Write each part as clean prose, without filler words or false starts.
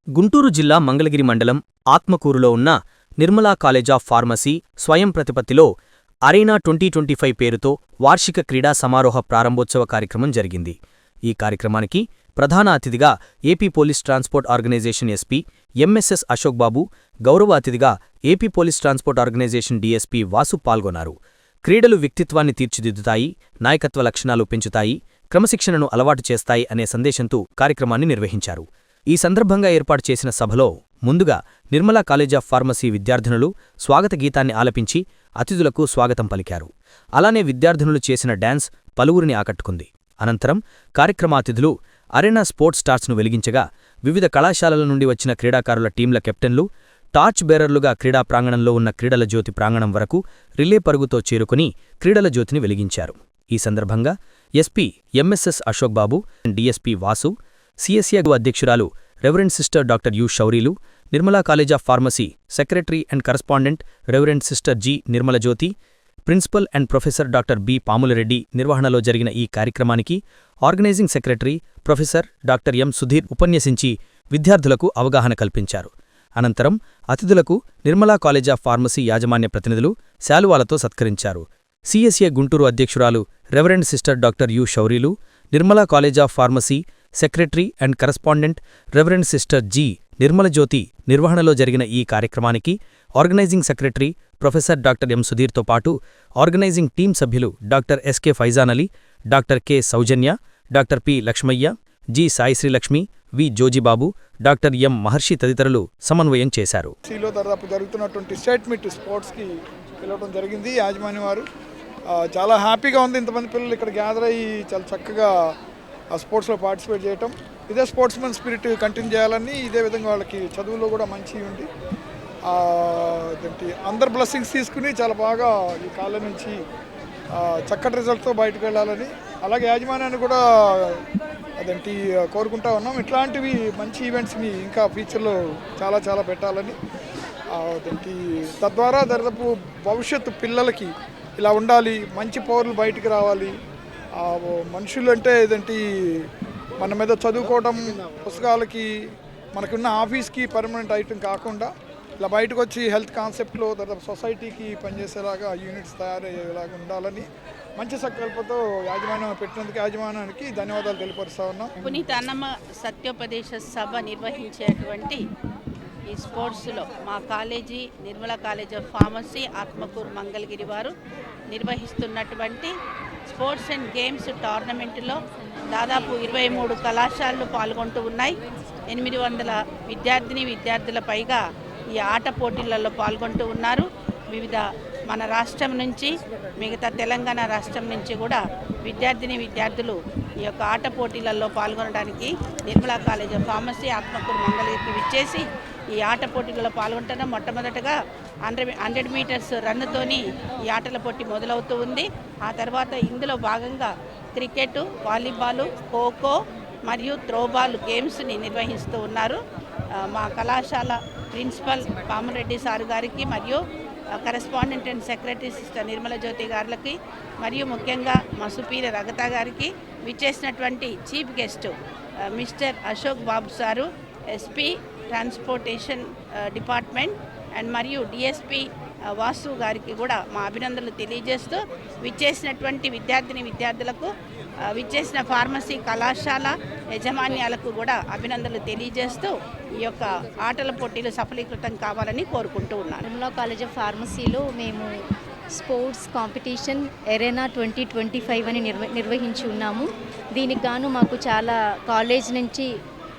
గుంటూరు జిల్లా మంగళగిరి మండలం ఆత్మకూరులో ఉన్న నిర్మలా కాలేజ్ ఆఫ్ ఫార్మసీ స్వయం ప్రతిపత్తిలో అరేనా 2025 పేరుతో వార్షిక క్రీడా సమారోహ ప్రారంభోత్సవ కార్యక్రమం జరిగింది. ఈ కార్యక్రమానికి ప్రధాన అతిథిగా AP police transport organisation SP MSS Ashok Babu, గౌరవ అతిథిగా AP police transport organisation DSP Vasu పాల్గొన్నారు. క్రీడలు వ్యక్తిత్వాన్ని తీర్చిదిద్దుతాయి, నాయకత్వ లక్షణాలు పెంచుతాయి, క్రమశిక్షణను అలవాటు చేస్తాయి అనే సందేశంతో కార్యక్రమాన్ని నిర్వహించారు. ఈ సందర్భంగా ఏర్పాటు చేసిన సభలో ముందుగా నిర్మలా కాలేజ్ ఆఫ్ ఫార్మసీ విద్యార్థినులు స్వాగత గీతాన్ని ఆలపించి అతిథులకు స్వాగతం పలికారు. అలానే విద్యార్థినులు చేసిన డాన్స్ పలువురిని ఆకట్టుకుంది. అనంతరం కార్యక్రమాతిథులు అరెనా స్పోర్ట్స్ స్టార్స్ను వెలిగించగా వివిధ కళాశాలల నుండి వచ్చిన క్రీడాకారుల టీంల కెప్టెన్లు టార్చ్ బేరర్లుగా క్రీడా ప్రాంగణంలో ఉన్న క్రీడల జ్యోతి ప్రాంగణం వరకు రిలే పరుగుతో చేరుకుని క్రీడల జ్యోతిని వెలిగించారు. ఈ సందర్భంగా SP MSS Ashok Babu, DSP Vasu, CSA అధ్యక్షురాలు రెవరెండ్ సిస్టర్ డాక్టర్ యు షౌరీలు, Nirmala college of pharmacy secretary and correspondent reverend sister G Nirmalajyothi, principal and professor doctor B Pamulareddy నిర్వహణలో జరిగిన ఈ కార్యక్రమానికి organising secretary professor doctor M Sudheer ఉపన్యసించి విద్యార్థులకు అవగాహన కల్పించారు. అనంతరం అతిథులకు నిర్మలా కాలేజ్ ఆఫ్ ఫార్మసీ యాజమాన్య ప్రతినిధులు శాలువాలతో సత్కరించారు. సిఎస్ఏ గుంటూరు అధ్యక్షురాలు రెవరెండ్ సిస్టర్ డాక్టర్ యు షౌరీలు, Nirmala college of pharmacy secretary and correspondent reverend sister G Nirmalajyothi నిర్వహణలో జరిగిన ఈ కార్యక్రమానికి organising secretary professor doctor M సుధీర్తో పాటు ఆర్గనైజింగ్ టీం సభ్యులు doctor SK Faizan Ali, doctor K Soujanya, doctor P Lakshmaiah, G Saisrilakshmi, V Jojibabu, doctor M Maharshi తదితరులు సమన్వయం చేశారు. దాదాపు జరుగుతున్నటువంటి స్టేట్ మీట్ స్పోర్ట్స్కి పిలవడం జరిగింది. యాజమాన్యం వారు చాలా హ్యాపీగా ఉంది. ఇంతమంది పిల్లలు ఇక్కడ గ్యాదర్ అయ్యి చాలా చక్కగా ఆ స్పోర్ట్స్లో పార్టిసిపేట్ చేయటం, ఇదే స్పోర్ట్స్మెన్ స్పిరిట్ కంటిన్యూ చేయాలని, ఇదే విధంగా వాళ్ళకి చదువులో కూడా మంచి ఉంది. అందరు బ్లెస్సింగ్స్ తీసుకుని చాలా బాగా ఈ కాలేజ్ నుంచి చక్కటి రిజల్ట్తో బయటకు వెళ్ళాలని, అలాగే యాజమాన్యాన్ని కూడా కోరుకుంటా ఉన్నాం. ఇట్లాంటివి మంచి ఈవెంట్స్ని ఇంకా ఫ్యూచర్లో చాలా చాలా పెట్టాలని, తద్వారా దాదాపు భవిష్యత్తు పిల్లలకి ఇలా ఉండాలి, మంచి పౌరులు బయటికి రావాలి. మనుషులు అంటే మన మీద చదువుకోవడం, పుస్తకాలకి మనకున్న ఆఫీస్కి పర్మనెంట్ ఐటమ్ కాకుండా ఇలా బయటకు వచ్చి హెల్త్ కాన్సెప్ట్లో దాదాపు సొసైటీకి పనిచేసేలాగా యూనిట్స్ తయారయ్యేలాగా ఉండాలని మంచి సంకల్పంతో యాజమాన్యం పెట్టినందుకు యాజమాన్యానికి ధన్యవాదాలు తెలియపరుస్తా ఉన్నాం. పునీత అన్నమ్మ సత్యోపదేశ సభ నిర్వహించేటువంటి ఈ స్పోర్ట్స్లో మా college Nirmala college of pharmacy Atmakur Mangalagiri వారు నిర్వహిస్తున్నటువంటి స్పోర్ట్స్ అండ్ గేమ్స్ టోర్నమెంట్లో దాదాపు 23 కళాశాలలు పాల్గొంటూ ఉన్నాయి. 800 విద్యార్థుల పైగా ఈ ఆట పోటీలలో పాల్గొంటూ ఉన్నారు. వివిధ మన రాష్ట్రం నుంచి, మిగతా తెలంగాణ రాష్ట్రం నుంచి కూడా విద్యార్థులు ఈ యొక్క ఆట పోటీలలో పాల్గొనడానికి Nirmala college of pharmacy Atmakur మంగళగిరికి విచ్చేసి ఈ ఆట పోటీలలో పాల్గొంటున్న మొట్టమొదటగా 100 మీటర్స్ రన్నుతోని ఈ ఆటల పోటీ మొదలవుతూ ఉంది. ఆ తర్వాత ఇందులో భాగంగా క్రికెట్, వాలీబాలు, ఖోఖో మరియు త్రోబాల్ గేమ్స్ని నిర్వహిస్తూ ఉన్నారు. మా కళాశాల ప్రిన్సిపల్ పాములరెడ్డి సార్ గారికి మరియు కరెస్పాండెంట్ అండ్ సెక్రటరీ సిస్టర్ నిర్మలజ్యోతి గారికి మరియు ముఖ్యంగా మా సుపీరియర్ అగతా గారికి విచ్చేసినటువంటి chief guest mister Ashok Babu sir, SP transportation department and మరియు డిఎస్పీ వాసు గారికి కూడా మా అభినందనలు తెలియజేస్తూ, విచ్చేసినటువంటి విద్యార్థులకు, విచ్చేసిన ఫార్మసీ కళాశాల యాజమాన్యాలకు కూడా అభినందనలు తెలియజేస్తూ ఈ యొక్క ఆటల పోటీలు సఫలీకృతం కావాలని కోరుకుంటూ ఉన్నాను. నిర్మలా కాలేజ్ ఆఫ్ ఫార్మసీలో మేము స్పోర్ట్స్ కాంపిటీషన్ అరేనా 2025 అని నిర్వహించి ఉన్నాము. దీనికి గాను మాకు చాలా కాలేజ్ నుంచి,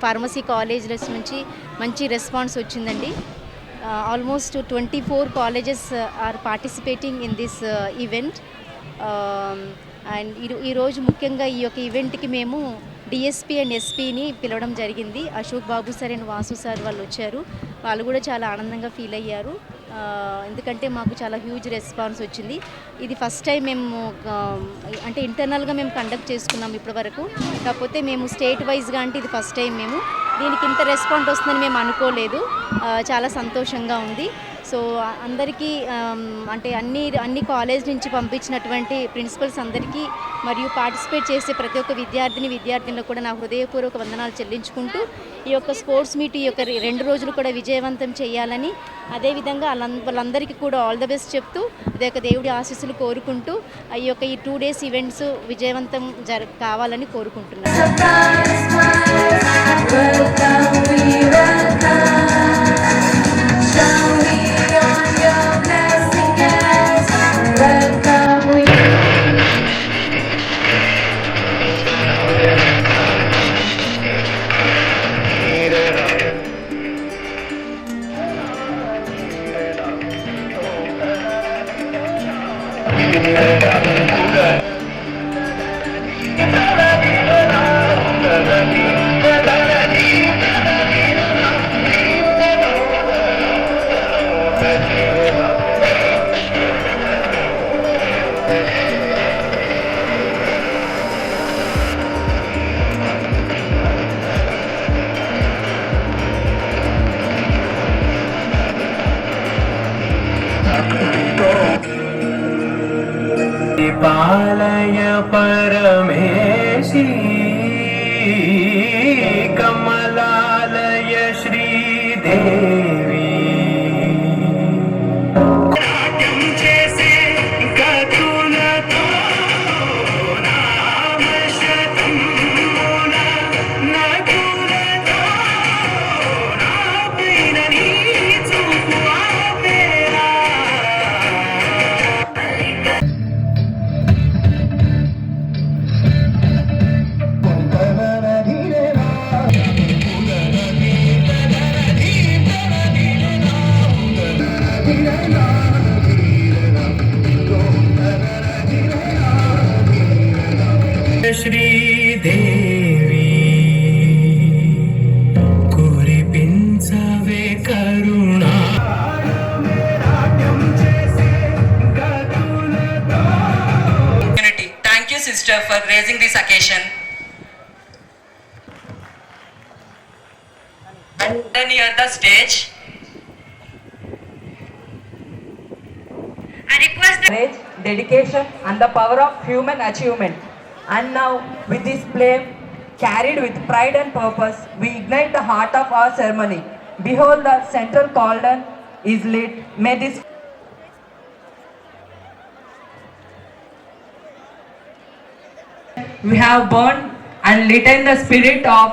ఫార్మసీ కాలేజెస్ నుంచి మంచి రెస్పాన్స్ వచ్చిందండి. Almost 24 colleges are participating in this event. And ఈరోజు ముఖ్యంగా ఈ యొక్క ఈవెంట్కి మేము డిఎస్పీ అండ్ ఎస్పీని పిలవడం జరిగింది. అశోక్ బాబు సార్ అండ్ వాసు సార్ వాళ్ళు వచ్చారు. వాళ్ళు కూడా చాలా ఆనందంగా ఫీల్ అయ్యారు. ఎందుకంటే మాకు చాలా హ్యూజ్ రెస్పాన్స్ వచ్చింది. ఇది ఫస్ట్ టైం మేము అంటే ఇంటర్నల్గా మేము కండక్ట్ చేసుకున్నాం ఇప్పటివరకు. కాకపోతే మేము స్టేట్ వైజ్గా అంటే ఇది ఫస్ట్ టైం దీనికి ఇంత రెస్పాన్స్ వస్తుందని మేము అనుకోలేదు. చాలా సంతోషంగా ఉంది. సో అందరికీ అంటే అన్ని కాలేజ్ నుంచి పంపించినటువంటి ప్రిన్సిపల్స్ అందరికీ మరియు పార్టిసిపేట్ చేసే ప్రతి ఒక్క విద్యార్థినులకు కూడా నా హృదయపూర్వక వందనాలు చెల్లించుకుంటూ ఈ యొక్క స్పోర్ట్స్ మీట్ ఈ యొక్క 2 రోజులు కూడా విజయవంతం చేయాలని, అదేవిధంగా వాళ్ళందరికీ కూడా ఆల్ ద బెస్ట్ చెప్తూ అదే యొక్క దేవుడి ఆశీస్సులు కోరుకుంటూ ఈ యొక్క ఈ 2 డేస్ ఈవెంట్స్ విజయవంతం కావాలని కోరుకుంటున్నాను. पालय परमेशी कमलालय श्रीदेवी नाट्यं చేసే గతులతో నామశతం నకులతో నాపైన నీ చూపు ఆపేరా. శ్రీదేవి కురిపించవే కరుణా. Community. Thank you, sister, for raising this occasion. And then near the stage, I request courage, dedication, and the power of human achievement. And now, with this flame carried with pride and purpose, we ignite the heart of our ceremony. Behold, the central cauldron is lit. May this we have burned and lit in the spirit of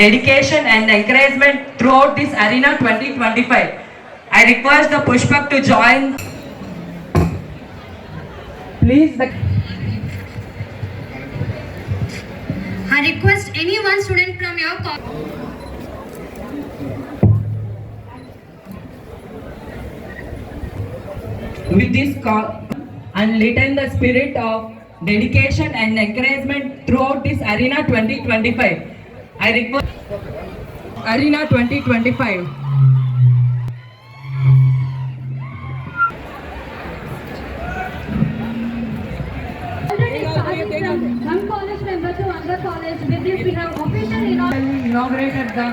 dedication and encouragement throughout this Arena 2025. I request the Pushpak to join. Please, I request any one student from your college. with this call and lit in the spirit of dedication and encouragement throughout this Arena 2025. I request Arena 2025. One college member to another college. With this, we have officially Inaugurated the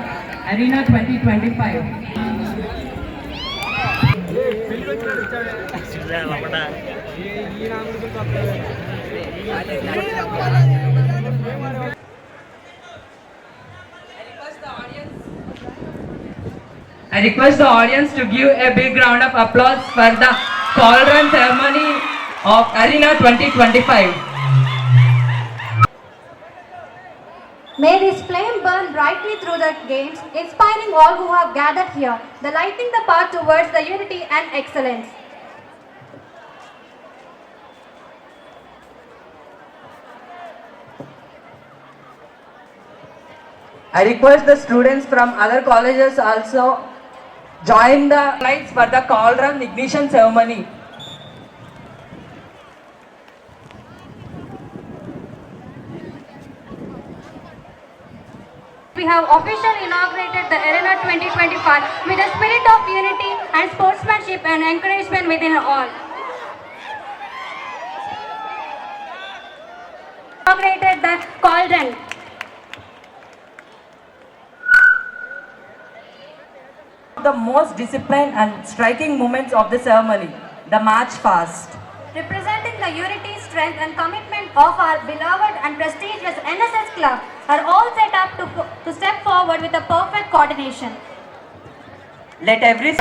Arena 2025. I request the audience to give a big round of applause for the cauldron ceremony of Arena 2025. May this flame burn brightly through the games, inspiring all who have gathered here, the lighting the path towards the unity and excellence. I request the students from other colleges also join the lights for the cauldron ignition ceremony. We have officially inaugurated the Arena 2025 with a spirit of unity and sportsmanship and encouragement within all. Inaugurated the cauldron. the most disciplined and striking moments of the ceremony, the march past. Representing the unity, strength and commitment of our beloved and prestigious NSS club are all set up to step forward with a perfect coordination. Let every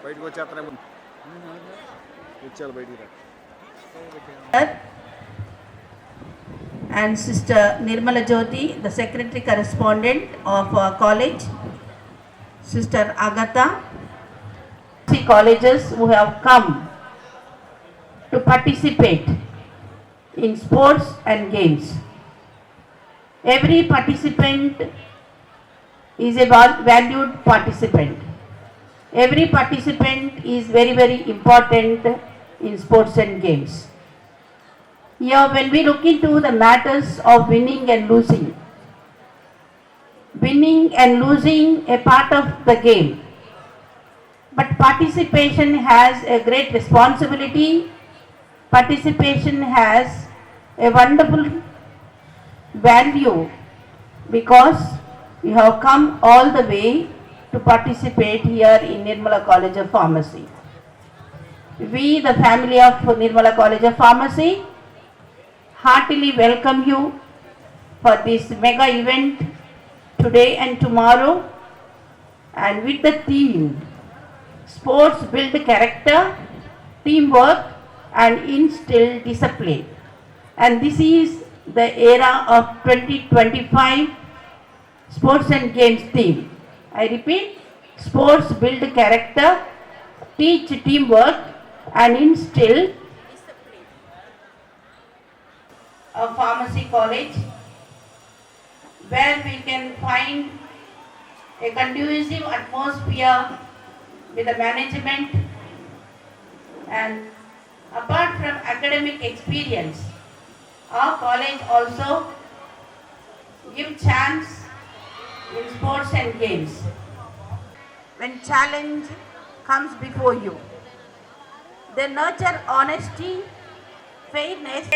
బయటకు వచ్చేస్తానేమో వచ్చారు బయటికి and Sister Nirmala Jyoti, the Secretary Correspondent of our college, Sister Agatha, three colleges who have come to participate in sports and games. Every participant is a valued participant. every participant is very, very important in sports and games. Here, when we look into the matters of winning and losing a part of the game, but participation has a great responsibility. Participation has a wonderful value because you have come all the way to participate here in Nirmala College of Pharmacy. We, the family of Nirmala College of Pharmacy, heartily welcome you for this mega event today and tomorrow, and with the theme Sports Build Character, Teamwork and Instill Discipline. And this is the era of 2025 Sports and Games theme. I repeat, Sports Build Character, Teach Teamwork and Instill Discipline. A pharmacy college where we can find a conducive atmosphere with the management, and apart from academic experience, our college also give chance in sports and games. When challenge comes before you, they nurture honesty, fairness,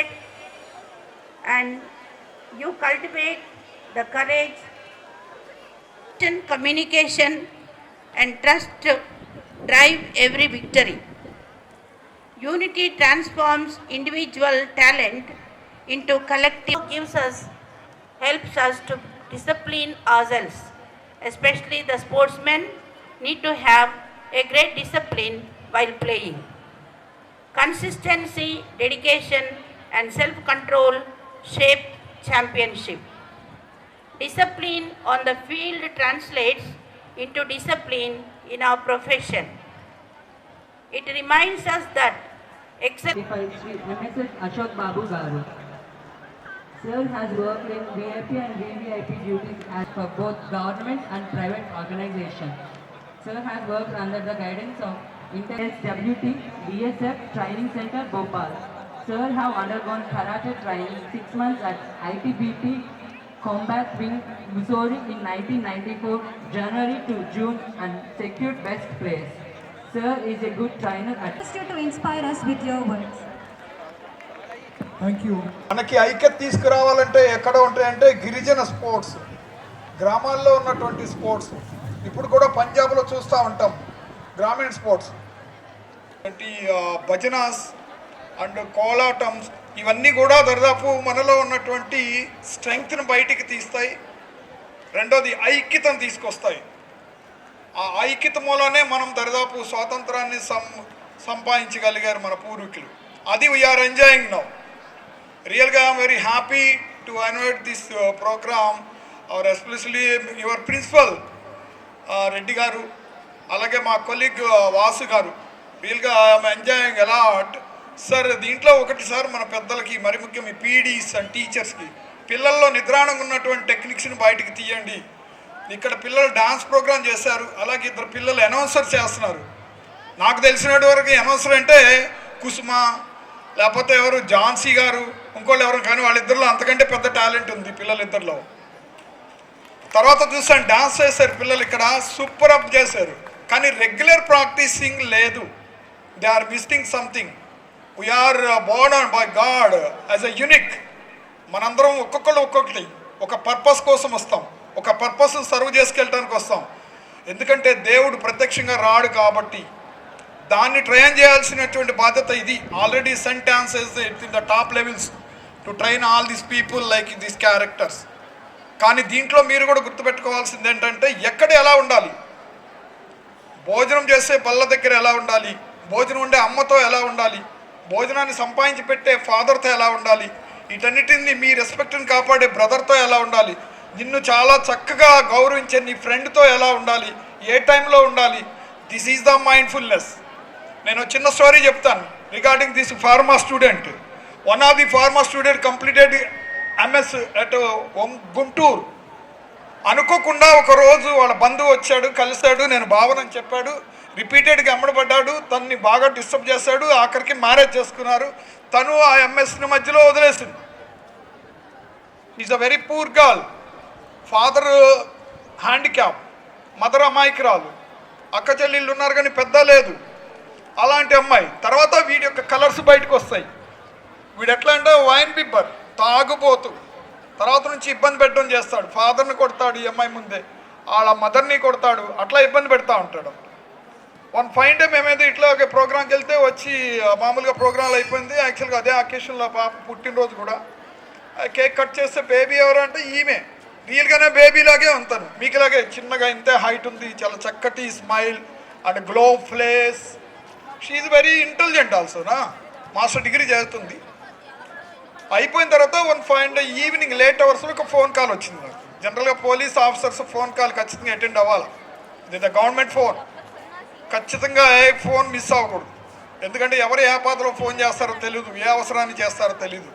and you cultivate the courage, communication and trust to drive every victory. Unity transforms individual talent into collective, helps us to discipline ourselves. Especially the sportsmen need to have a great discipline while playing. Consistency, dedication and self-control shape championship. Discipline on the field translates into discipline in our profession. It reminds us that Sri MSS Ashok Babu Garu. Sir has worked in VIP and VVIP duties as for both government and private organizations. Sir has worked under the guidance of SWT BSF Training Center, Bhopal. Sir have undergone karate training 6 months at ITBP Combat Wing, Missouri in 1994, January to June, and secured best place. Sir is a good trainer at To inspire us with your words. Thank you. మనకి ఐక్యత తీసుకురావాలంటే ఎక్కడ ఉంటాయంటే గిరిజన sports, గ్రామాల్లో ఉన్నటువంటి sports. ఇప్పుడు కూడా పంజాబ్లో చూస్తూ ఉంటాం గ్రామీణ స్పోర్ట్స్ అంటే భజనాస్ అండ్ కోలాటమ్స్. ఇవన్నీ కూడా దాదాపు మనలో ఉన్నటువంటి స్ట్రెంగ్త్ని బయటికి తీస్తాయి. రెండోది ఐక్యతను తీసుకొస్తాయి. ఆ ఐక్యత మూలనే మనం దాదాపు స్వాతంత్రాన్ని సంపాదించగలిగారు మన పూర్వీకులు. అది వీఆర్ ఎంజాయింగ్ నౌ. రియల్గా I'm very happy to invite this programme are especially your principal Reddy garu, అలాగే మా కొలీగ్ వాసు గారు. రియల్గా ఐఎమ్ ఎంజాయింగ్ అలాట్. సార్ దీంట్లో ఒకటి సార్, మన పెద్దలకి మరి ముఖ్యం ఈ పీడీస్ అండ్ టీచర్స్కి పిల్లల్లో నిద్రాణంగా ఉన్నటువంటి టెక్నిక్స్ని బయటికి తీయండి. ఇక్కడ పిల్లలు డాన్స్ ప్రోగ్రామ్ చేశారు, అలాగే ఇద్దరు పిల్లలు అనౌన్సర్ చేస్తున్నారు. నాకు తెలిసినటువంటి వరకు అనౌన్సర్ అంటే కుసుమ, లేకపోతే ఎవరు ఝాన్సీ గారు, ఇంకోళ్ళు ఎవరు, కానీ వాళ్ళిద్దరిలో అంతకంటే పెద్ద టాలెంట్ ఉంది పిల్లలిద్దరిలో. తర్వాత చూసాను డాన్స్ చేశారు పిల్లలు, ఇక్కడ సూపర్ అప్ చేశారు, కానీ రెగ్యులర్ ప్రాక్టీసింగ్ లేదు. They are missing something. We are born by God as a unique. మనందరం ఒక్కొక్కళ్ళు ఒక్కొక్కటి ఒక పర్పస్ కోసం వస్తాం, ఒక పర్పస్ని సర్వ్ చేసుకెళ్ళడానికి వస్తాం. ఎందుకంటే దేవుడు ప్రత్యక్షంగా రాడు కాబట్టి దాన్ని ట్రైన్ చేయాల్సినటువంటి బాధ్యత ఇది. Already sent dances in the top levels to train all these people like these characters. కానీ దీంట్లో మీరు కూడా గుర్తుపెట్టుకోవాల్సింది ఏంటంటే ఎక్కడ ఎలా ఉండాలి, భోజనం చేసే బల్ల దగ్గర ఎలా ఉండాలి, భోజనం ఉండే అమ్మతో ఎలా ఉండాలి, భోజనాన్ని సంపాదించి పెట్టే ఫాదర్తో ఎలా ఉండాలి, వీటన్నిటిని మీ రెస్పెక్ట్ని కాపాడే బ్రదర్తో ఎలా ఉండాలి, నిన్ను చాలా చక్కగా గౌరవించే నీ ఫ్రెండ్తో ఎలా ఉండాలి, ఏ టైంలో ఉండాలి. This is the mindfulness. నేను చిన్న స్టోరీ చెప్తాను regarding this pharma student. One of the pharma student completed MS at Guntur. అనుకోకుండా ఒకరోజు వాళ్ళ బంధువు వచ్చాడు, కలిశాడు, నేను భావనని చెప్పాడు, రిపీటెడ్గా అమ్మడబడ్డాడు, తనని బాగా డిస్టర్బ్ చేశాడు, ఆఖరికి మ్యారేజ్ చేసుకున్నారు. తను ఆ ఎంఎస్ని మధ్యలో వదిలేసింది. Is a very poor girl, father handicap, mother అమాయకురాలు, అక్క చెల్లెళ్ళు ఉన్నారు కానీ పెద్ద లేదు. అలాంటి అమ్మాయి తర్వాత వీడి యొక్క కలర్స్ బయటకు వస్తాయి. వీడు ఎట్లా అంటే వైన్ బిబ్బర్, తాగుబోతు, తర్వాత నుంచి ఇబ్బంది పెట్టడం చేస్తాడు. ఫాదర్ని కొడతాడు ఈ అమ్మాయి ముందే, వాళ్ళ మదర్ని కొడతాడు, అట్లా ఇబ్బంది పెడతా ఉంటాడు. వన్ ఫైన్ డే మేమైతే ఇట్లా ఒక ప్రోగ్రామ్కి వెళ్తే వచ్చి మామూలుగా ప్రోగ్రాంలు అయిపోయింది. యాక్చువల్గా అదే అకేషన్లో పాప పుట్టినరోజు కూడా కేక్ కట్ చేస్తే బేబీ ఎవరు అంటే ఈమె. రియల్గానే బేబీలాగే ఉంటాను, మీకులాగే చిన్నగా ఇంతే హైట్ ఉంది, చాలా చక్కటి smile and glow face. She very intelligent ఆల్సోనా, మాస్టర్ డిగ్రీ చేస్తుంది. అయిపోయిన తర్వాత one fine day evening late అవర్స్లో ఒక ఫోన్ కాల్ వచ్చింది నాకు. జనరల్గా పోలీస్ ఆఫీసర్స్ ఫోన్ కాల్ ఖచ్చితంగా అటెండ్ అవ్వాలి, ఇది ద గవర్నమెంట్ ఫోన్. ఖచ్చితంగా ఏ ఫోన్ మిస్ అవ్వకూడదు, ఎందుకంటే ఎవరు ఏ పాత్రలో ఫోన్ చేస్తారో తెలీదు, ఏ అవసరాన్ని చేస్తారో తెలీదు.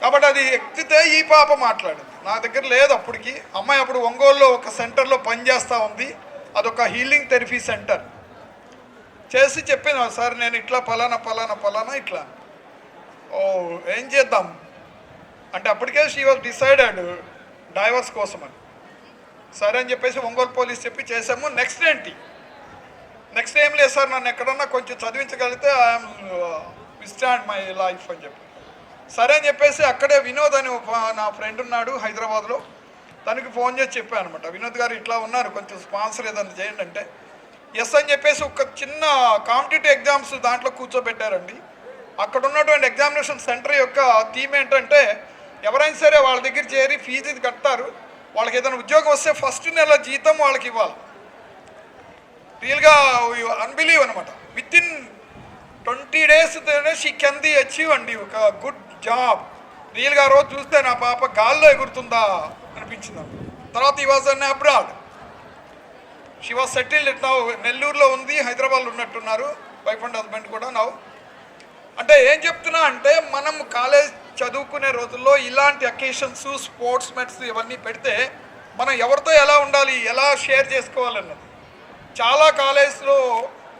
కాబట్టి అది ఎక్కితే ఈ పాప మాట్లాడింది. నా దగ్గర లేదు అప్పటికి. అమ్మాయి అప్పుడు ఒంగోలులో ఒక సెంటర్లో పనిచేస్తూ ఉంది, అదొక హీలింగ్ థెరపీ సెంటర్. చేసి చెప్పాను, సార్ నేను ఇట్లా పలానా ఇట్లా, ఓ ఏం చేద్దాం అంటే అప్పటికే షీ వాజ్ డిసైడెడ్ డైవర్స్ కోసం అని. సరే అని చెప్పేసి ఒంగోలు పోలీస్ చెప్పి చేసాము. నెక్స్ట్ ఏంటి, నెక్స్ట్ ఏం లేదు సార్, నన్ను ఎక్కడన్నా కొంచెం చదివించగలిగితే ఐఎమ్ విస్టాండ్ మై లైఫ్ అని చెప్పి. సరే అని చెప్పేసి అక్కడే వినోద్ అని నా ఫ్రెండ్ ఉన్నాడు హైదరాబాద్లో, తనకి ఫోన్ చేసి చెప్పాను అనమాట, వినోద్ గారు ఇట్లా ఉన్నారు, కొంచెం స్పాన్సర్ ఏదన్నా చేయండి అంటే ఎస్ అని చెప్పేసి ఒక చిన్న కాంపిటేటివ్ ఎగ్జామ్స్ దాంట్లో కూర్చోబెట్టారండి. అక్కడ ఉన్నటువంటి ఎగ్జామినేషన్ సెంటర్ యొక్క థీమ్ ఏంటంటే ఎవరైనా సరే వాళ్ళ దగ్గర చేరి ఫీజు ఇది కడతారు, వాళ్ళకి ఏదైనా ఉద్యోగం వస్తే ఫస్ట్ నెల జీతం వాళ్ళకి ఇవ్వాలి. రియల్గా అన్బిలీవ్ అనమాట. With in 20 days she can the achieve అండి ఒక గుడ్ జాబ్. రియల్గా రోజు చూస్తే నా పాప గాల్లో ఎగురుతుందా అనిపించింది. తర్వాత ఈ was an abroad, she was settled now, నెల్లూరులో ఉంది, హైదరాబాద్లో ఉన్నట్టున్నారు వైఫ్ అండ్ హస్బెండ్ కూడా నౌ. అంటే ఏం చెప్తున్నా అంటే మనం కాలేజ్ చదువుకునే రోజుల్లో ఇలాంటి అకేషన్స్, స్పోర్ట్స్ మెట్స్ ఇవన్నీ పెడితే మనం ఎవరితో ఎలా ఉండాలి, ఎలా షేర్ చేసుకోవాలన్నది. చాలా కాలేజ్లో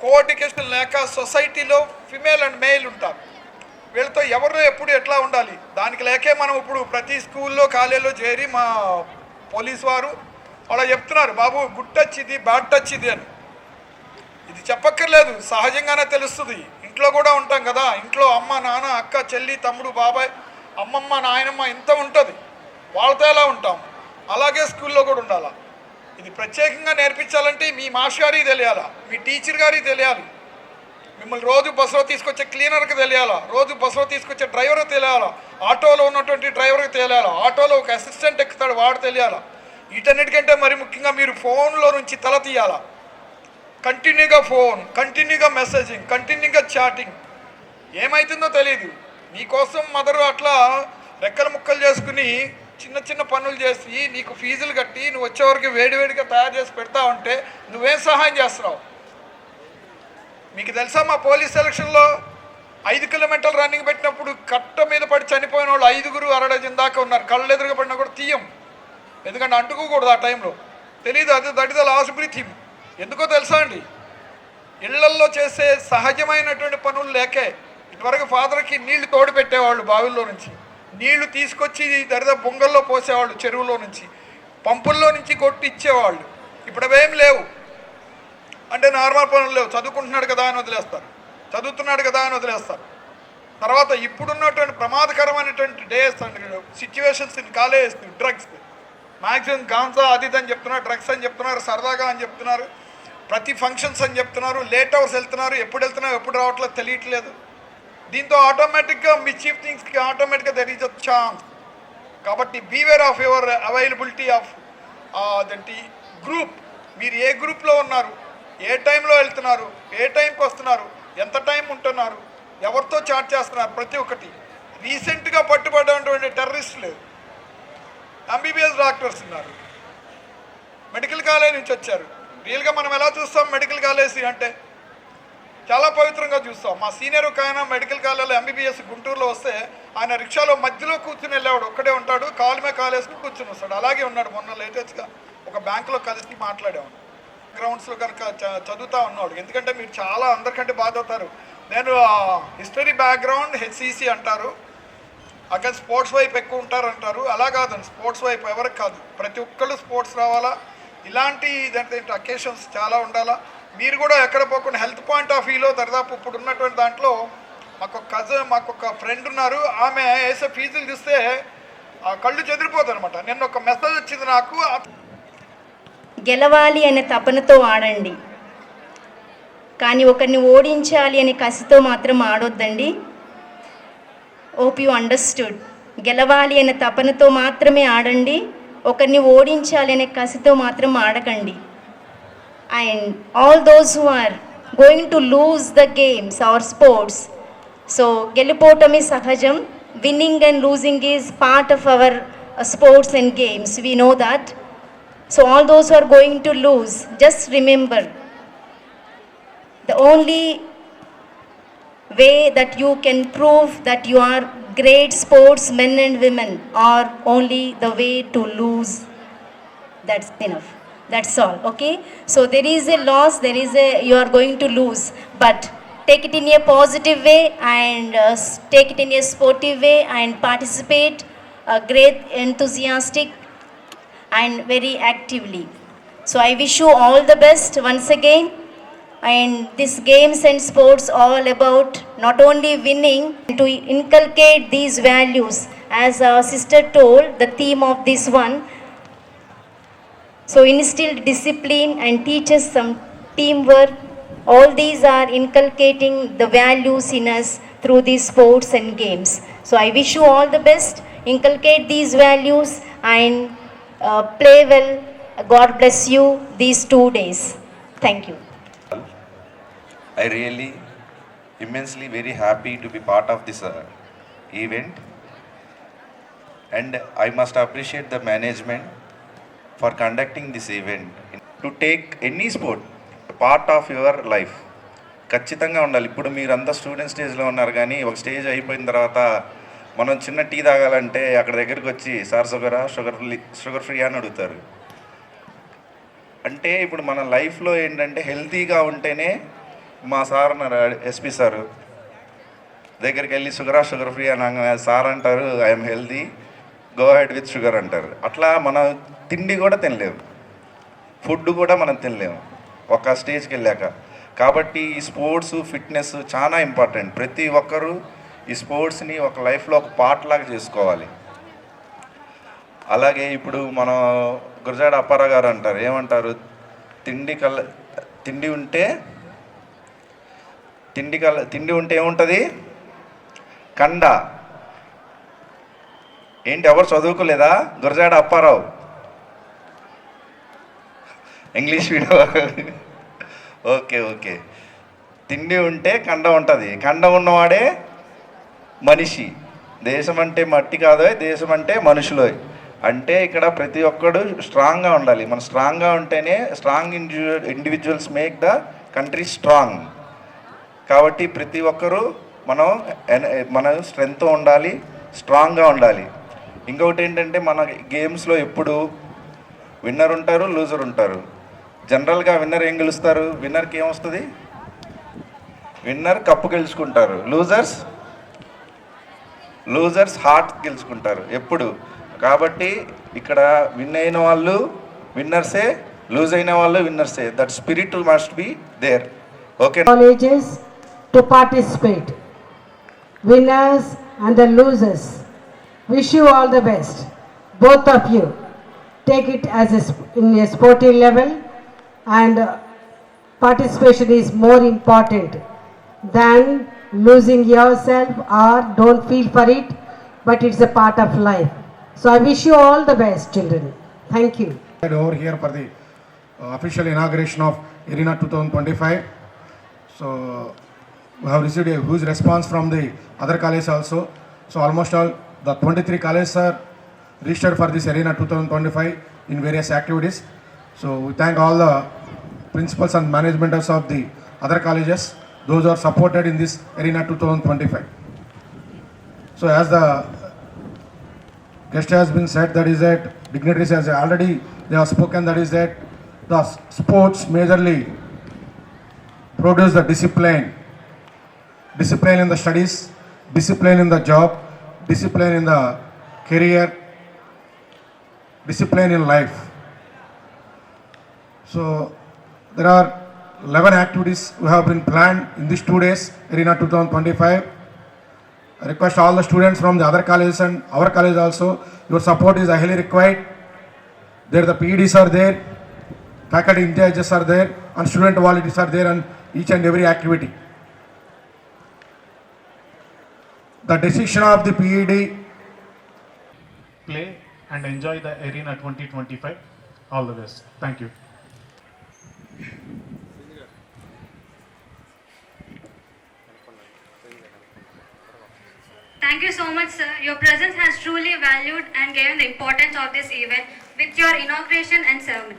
కోఆర్డినేషన్ లేక సొసైటీలో ఫిమేల్ అండ్ మేల్ ఉంటారు, వీళ్ళతో ఎవరు ఎప్పుడు ఎట్లా ఉండాలి దానికి లేకే మనం ఇప్పుడు ప్రతి స్కూల్లో కాలేజీలో చేరి మా పోలీస్ వారు అలా చెప్తున్నారు, బాబు గుడ్ టచ్ ఇది, బ్యాడ్ టచ్ ఇది అని. ఇది చెప్పక్కర్లేదు, సహజంగానే తెలుస్తుంది. ఇంట్లో కూడా ఉంటాం కదా, ఇంట్లో అమ్మ నాన్న అక్క చెల్లి తమ్ముడు బాబాయ్ అమ్మమ్మ నాయనమ్మ ఇంత ఉంటుంది, వాళ్ళతో ఎలా ఉంటాం అలాగే స్కూల్లో కూడా ఉండాలా. ఇది ప్రత్యేకంగా నేర్పించాలంటే మీ మాస్టర్ గారికి తెలియాలా, మీ టీచర్ గారికి తెలియాలి, మిమ్మల్ని రోజు బస్సులో తీసుకొచ్చే క్లీనర్కి తెలియాలా, రోజు బస్సులో తీసుకొచ్చే డ్రైవర్కి తెలియాలా, ఆటోలో ఉన్నటువంటి డ్రైవర్కి తెలియాలా, ఆటోలో ఒక అసిస్టెంట్ ఎక్కుతాడు వాడు తెలియాలా. వీటన్నిటికంటే మరి ముఖ్యంగా మీరు ఫోన్లో నుంచి తల తీయాలా. కంటిన్యూగా ఫోన్, కంటిన్యూగా మెసేజింగ్, కంటిన్యూగా చాటింగ్, ఏమవుతుందో తెలియదు. నీకోసం మదరు అట్లా రెక్కల ముక్కలు చేసుకుని చిన్న చిన్న పనులు చేసి నీకు ఫీజులు కట్టి నువ్వు వచ్చేవరకు వేడివేడిగా తయారు చేసి పెడతా ఉంటే నువ్వేం సహాయం చేస్తున్నావు? మీకు తెలుసా మా పోలీస్ సెలక్షన్లో 5 కిలోమీటర్లు రన్నింగ్ పెట్టినప్పుడు కట్ట మీద పడి చనిపోయిన వాళ్ళు 5 అరడజన్ దాకా ఉన్నారు. కళ్ళు ఎదురుగా పడినా కూడా తీయం, ఎందుకంటే అంటుకోకూడదు ఆ టైంలో. తెలీదు, అది that is the last breathing. ఎందుకో తెలుసా అండి, ఇళ్లల్లో చేసే సహజమైనటువంటి పనులు లేకే. ఇటువరకు ఫాదర్కి నీళ్లు తోడు పెట్టేవాళ్ళు, బావిల్లో నుంచి నీళ్లు తీసుకొచ్చి దరిదా బొంగల్లో పోసేవాళ్ళు, చెరువులో నుంచి పంపుల్లో నుంచి కొట్టి ఇచ్చేవాళ్ళు. ఇప్పుడు అవేం లేవు, అంటే నార్మల్ పనులు లేవు. చదువుకుంటున్నాడు కదా అని వదిలేస్తారు, చదువుతున్నాడు కదా అని వదిలేస్తారు. తర్వాత ఇప్పుడున్నటువంటి ప్రమాదకరమైనటువంటి days and situations in college, drugs maximum ganja అది అని చెప్తున్నారు, డ్రగ్స్ అని చెప్తున్నారు, సరదాగా అని చెప్తున్నారు, ప్రతి ఫంక్షన్స్ అని చెప్తున్నారు, లేట్ అవర్స్ వెళ్తున్నారు, ఎప్పుడు వెళ్తున్నారు ఎప్పుడు రావట్లేదు తెలియట్లేదు. దీంతో ఆటోమేటిక్గా మిచీఫ్ థింగ్స్కి ఆటోమేటిక్గా దెర్ ఈజ్ అ ఛాన్స్. కాబట్టి beware of your availability of అదేంటి గ్రూప్. మీరు ఏ గ్రూప్లో ఉన్నారు, ఏ టైంలో వెళ్తున్నారు, ఏ టైంకి వస్తున్నారు, ఎంత టైం ఉంటున్నారు, ఎవరితో చాట్ చేస్తున్నారు, ప్రతి ఒక్కటి. రీసెంట్గా పట్టుబడినటువంటి టెర్రరిస్టులు ఎంబీబీఎస్ డాక్టర్స్ ఉన్నారు, మెడికల్ కాలేజ్ నుంచి వచ్చారు. రియల్గా మనం ఎలా చూస్తాం మెడికల్ కాలేజ్ అంటే చాలా పవిత్రంగా చూస్తాం. మా సీనియర్ ఒక ఆయన మెడికల్ కాలేజ్లో ఎంబీబీఎస్ గుంటూరులో వస్తే ఆయన రిక్షాలో మధ్యలో కూర్చుని వెళ్ళేవాడు, ఒక్కడే ఉంటాడు, కాలు మీద కాలేసుకుని కూర్చుని వస్తాడు. అలాగే ఉన్నాడు. మొన్న లేటెస్ట్గా ఒక బ్యాంకులో కలిసి మాట్లాడేవాడు. గ్రౌండ్స్లో కనుక చదువుతా ఉన్నాడు. ఎందుకంటే మీరు చాలా అందరికంటే బాధ అవుతారు. నేను హిస్టరీ బ్యాక్గ్రౌండ్ హెచ్సిసి అంటారు, అక్కడ స్పోర్ట్స్ వైపు ఎక్కువ ఉంటారు అంటారు. అలా కాదండి, స్పోర్ట్స్ వైపు ఎవరికి కాదు, ప్రతి ఒక్కళ్ళు స్పోర్ట్స్ రావాలా. ఇలాంటి దాంట్లో అకేషన్స్ చాలా ఉండాలా. మీరు కూడా ఎక్కడ పోకుండా హెల్త్ పాయింట్ ఆఫ్ వ్యూలో దాదాపు ఇప్పుడు ఉన్నటువంటి దాంట్లో మాకు ఒక ఫ్రెండ్ ఉన్నారు, ఆమె వేసే ఫీజులు చూస్తే కళ్ళు చెదిరిపోతాయి అనమాట. నిన్న ఒక మెసేజ్ వచ్చింది నాకు. గెలవాలి అనే తపనతో ఆడండి, కానీ ఒకరిని ఓడించాలి అనే కసితో మాత్రం ఆడొద్దండి. Hope you understood. గెలవాలి అనే తపనతో మాత్రమే ఆడండి, ఒకరిని ఓడించాలి అనే కసితో మాత్రం ఆడకండి. And all those who are going to lose the games or sports, so గెలిపోవటమే సహజం. Winning and losing is part of our sports and games, we know that. So all those who are going to lose, just remember, the only way that you can prove that you are great sportsmen and women are only the way to lose. That's enough. That's all. Okay? So there is a loss, you are going to lose, but take it in a positive way and take it in a sportive way and participate great enthusiastic and very actively. So I wish you all the best once again. And this games and sports all about not only winning, to inculcate these values, as our sister told, the theme of this one. So instill discipline and teach us some teamwork. All these are inculcating the values in us through these sports and games. So I wish you all the best. Inculcate these values and play well. God bless you these 2 days. Thank you. I really immensely very happy to be part of this event, and I must appreciate the management for conducting this event. To take any sport part of your life ఖచ్చితంగా ఉండాలి. ఇప్పుడు మీరంతా student స్టేజ్లో ఉన్నారు, కానీ ఒక stage అయిపోయిన తర్వాత మనం చిన్న టీ తాగాలంటే అక్కడ దగ్గరికి వచ్చి సార్ షుగర్ ఫ్రీ అని అడుగుతారు. అంటే ఇప్పుడు మన లైఫ్లో ఏంటంటే హెల్తీగా ఉంటేనే, మా సార్ అన్నారు ఎస్పీ సారు దగ్గరికి వెళ్ళి షుగర్ ఫ్రీ అని సార్ అంటారు, I'm healthy, go head with sugar అంటారు. అట్లా మనం తిండి కూడా తినలేము, ఫుడ్ కూడా మనం తినలేము ఒక స్టేజ్కి వెళ్ళాక. కాబట్టి ఈ స్పోర్ట్స్ ఫిట్నెస్ చాలా ఇంపార్టెంట్. ప్రతి ఒక్కరూ ఈ స్పోర్ట్స్ని ఒక లైఫ్లో ఒక పార్ట్ లాగా చేసుకోవాలి. అలాగే ఇప్పుడు మనం గురజాడ అప్పారావు గారు అంటారు, ఏమంటారు, తిండి ఉంటే ఏముంటుంది, కండ. ఏంటి ఎవరు చదువుకోలేదా? Gurajada Apparao English video. Okay. తిండి ఉంటే కండ ఉంటుంది, కండ ఉన్నవాడే మనిషి. దేశం అంటే మట్టి కాదు, దేశం అంటే మనుషులు. అంటే ఇక్కడ ప్రతి ఒక్కడు స్ట్రాంగ్గా ఉండాలి. మనం స్ట్రాంగ్గా ఉంటేనే strong individuals make the country strong. కాబట్టి ప్రతి ఒక్కరూ మన స్ట్రెంగ్త్తో ఉండాలి, స్ట్రాంగ్గా ఉండాలి. ఇంకొకటి ఏంటంటే మన గేమ్స్లో ఎప్పుడు విన్నర్ ఉంటారు, లూజర్ ఉంటారు. జనరల్గా విన్నర్ ఏం గెలుస్తారు? విన్నర్కి ఏమొస్తుంది? విన్నర్ కప్పు గెలుచుకుంటారు. లూజర్స్ హార్ట్ గెలుచుకుంటారు ఎప్పుడు. కాబట్టి ఇక్కడ విన్ అయిన వాళ్ళు విన్నర్సే, లూజ్ అయిన వాళ్ళు విన్నర్సే. That spirit must be there. Okay. Colleges to participate, winners and the losers. Wish you all the best, both of you. Take it as in a sporting level, and participation is more important than losing yourself or don't feel for it, but it's a part of life. So I wish you all the best, children. Thank you. Over here for the official inauguration of Arena 2025. So we have received a huge response from the other colleges also. So almost all the 23 colleges are registered for this Arena 2025 in various activities. So we thank all the principals and managements of the other colleges, those who are supported in this Arena 2025. So as the guest has been said, that is that dignitaries has already they have spoken, that is that the sports majorly produce the discipline in the studies, discipline in the job, discipline in the career, discipline in life. So there are 11 activities we have been planned in these 2 days, Arena 2025. I request all the students from the other colleges and our college also, your support is highly required. There the PEDs are there, faculty in charges are there, and student volunteers are there on each and every activity. The decision of the PED. Play and enjoy the Arena 2025. All the best. Thank you. Thank you so much, sir. Your presence has truly valued and given the importance of this event with your inauguration and ceremony.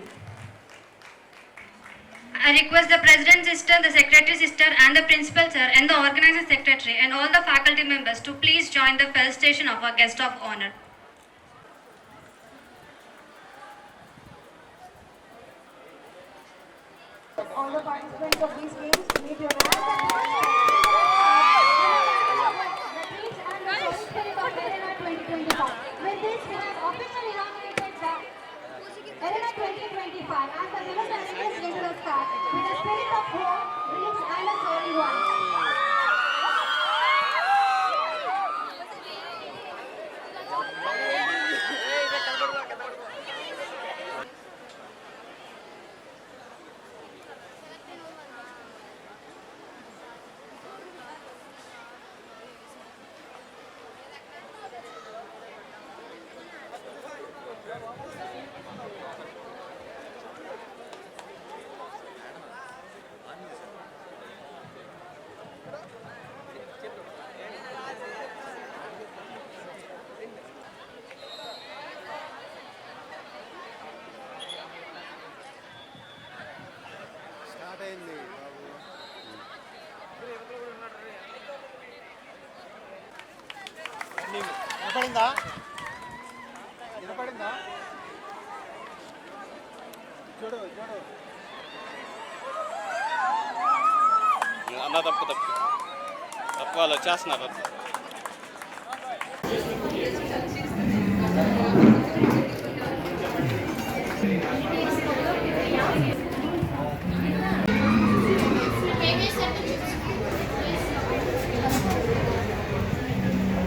I request the President Sister, the Secretary Sister and the Principal Sir and the Organizer Secretary and all the faculty members to please join the felicitation of our guest of honor. All the participants of these games, meet your hands. With this, we have officially inaugurated the Arena 2025 as the Minister is going to start with a spirit of hope, dreams and a soaring voice. వినపడిందా చూడు అన్న తప్పు వాళ్ళు వచ్చేస్తున్నారు.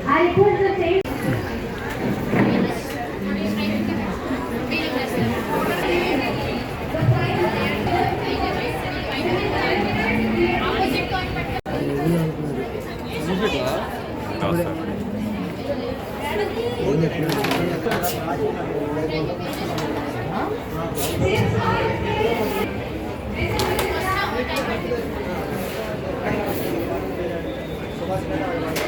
I request the same. Subhash